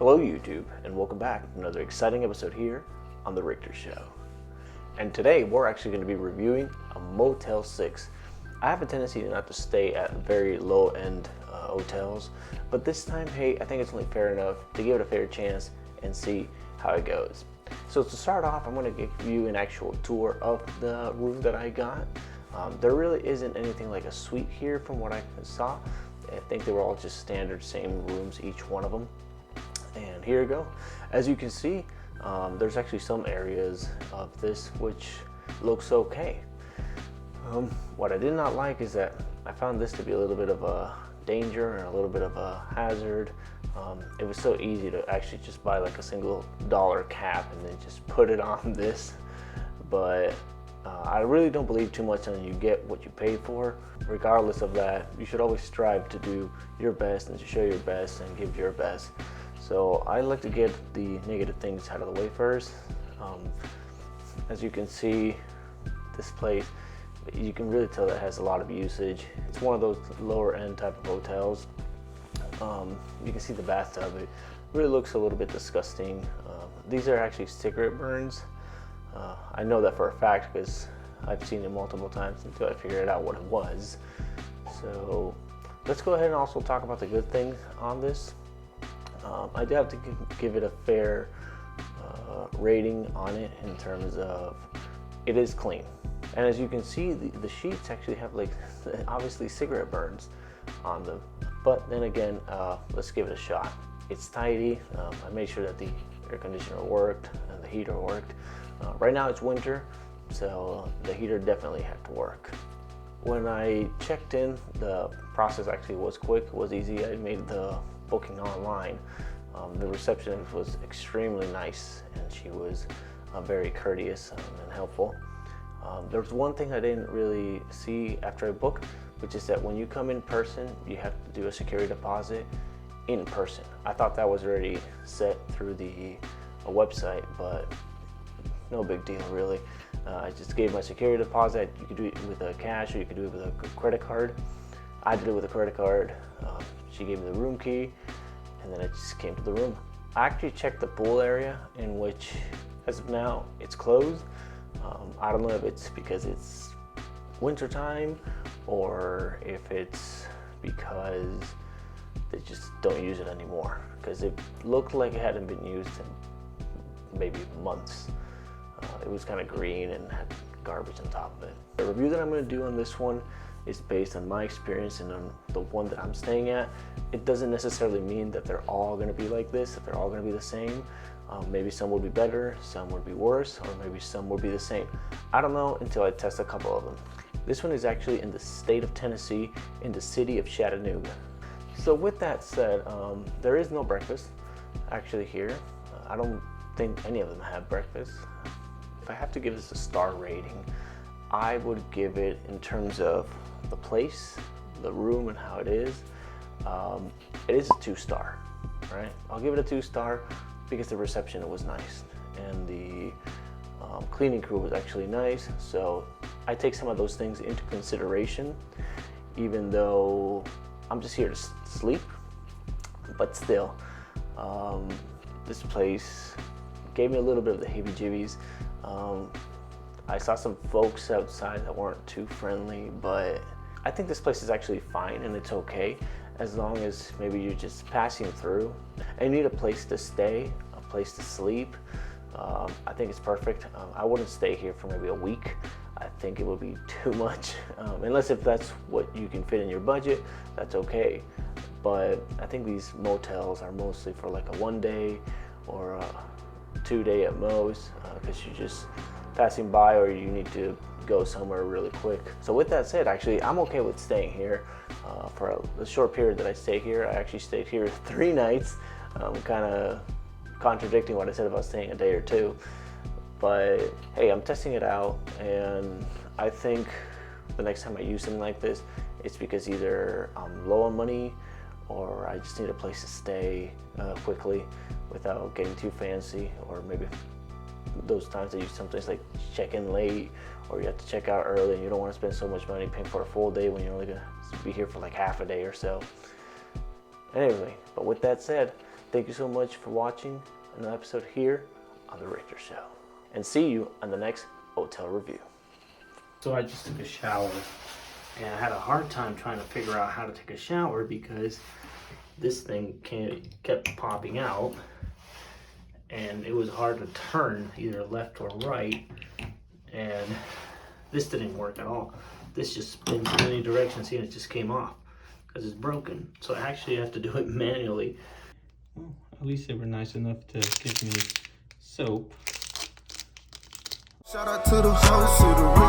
Hello YouTube, and welcome back to another exciting episode here on The Richter Show. And today we're actually going to be reviewing a Motel 6. I have a tendency not to stay at very low-end hotels, but this time, hey, I think it's only fair enough to give it a fair chance and see how it goes. So to start off, I'm going to give you an actual tour of the room that I got. There really isn't anything like a suite here from what I saw. I think they were all just standard same rooms, each one of them. And here you go. As you can see, there's actually some areas of this which looks okay. What I did not like is that I found this to be a little bit of a danger and a little bit of a hazard. It was so easy to actually just buy like a single dollar cap and then just put it on this. But I really don't believe too much on you get what you pay for. Regardless of that, you should always strive to do your best and to show your best and give your best. So I like to get the negative things out of the way first. As you can see, this place, you can really tell that it has a lot of usage. It's one of those lower end type of hotels. You can see the bathtub. It really looks a little bit disgusting. These are actually cigarette burns. I know that for a fact because I've seen it multiple times until I figured out what it was. So let's go ahead and also talk about the good things on this. I do have to give it a fair rating on it in terms of it is clean. And as you can see, the sheets actually have like obviously cigarette burns on them. But then again, let's give it a shot. It's tidy. I made sure that the air conditioner worked and the heater worked. Right now it's winter, so the heater definitely had to work. When I checked in, the process actually was quick, it was easy. I made the booking online. The receptionist was extremely nice and she was very courteous and helpful. There was one thing I didn't really see after I booked, which is that when you come in person, you have to do a security deposit in person. I thought that was already set through the website, but no big deal really. I just gave my security deposit. You could do it with a cash or you could do it with a credit card. I did it with a credit card. She gave me the room key and then I just came to the room. I actually checked the pool area, in which as of now it's closed. I don't know if it's because it's winter time or if it's because they just don't use it anymore, because it looked like it hadn't been used in maybe months. It was kind of green and had garbage on top of it. The review that I'm going to do on this one is based on my experience and on the one that I'm staying at. It doesn't necessarily mean that they're all going to be like this, that they're all going to be the same. Maybe some would be better, some would be worse, or maybe some would be the same. I don't know until I test a couple of them. This one is actually in the state of Tennessee, in the city of Chattanooga. So with that said, there is no breakfast actually here. I don't think any of them have breakfast. If I have to give this a star rating, I would give it, in terms of the place, the room, and how it is a 2-star, right? I'll give it a 2-star because the reception was nice and the cleaning crew was actually nice. So I take some of those things into consideration, even though I'm just here to sleep. But still, this place gave me a little bit of the heebie-jeebies. I saw some folks outside that weren't too friendly, but I think this place is actually fine and it's okay as long as maybe you're just passing through and you need a place to stay, a place to sleep. I think it's perfect. I wouldn't stay here for maybe a week. I think it would be too much, unless if that's what you can fit in your budget, that's okay. But I think these motels are mostly for like a 1-day or a 2-day at most, because you're just passing by or you need to go somewhere really quick. So with that said, actually I'm okay with staying here for the short period that I stay here. I actually stayed here 3 nights, kind of contradicting what I said about staying a day or 2. But hey, I'm testing it out, and I think the next time I use something like this, it's because either I'm low on money or I just need a place to stay quickly without getting too fancy, or maybe those times that you sometimes like check in late or you have to check out early and you don't want to spend so much money paying for a full day when you're only going to be here for like half a day or so. Anyway, but with that said, Thank you so much for watching another episode here on The Richter Show. And see you on the next hotel review. So I just took a shower, and I had a hard time trying to figure out how to take a shower because this thing kept popping out, and it was hard to turn either left or right, and this didn't work at all. This just spins in any direction. See, and it just came off because it's broken. So I actually have to do it manually. Well, at least they were nice enough to give me soap. Shout out to the host of the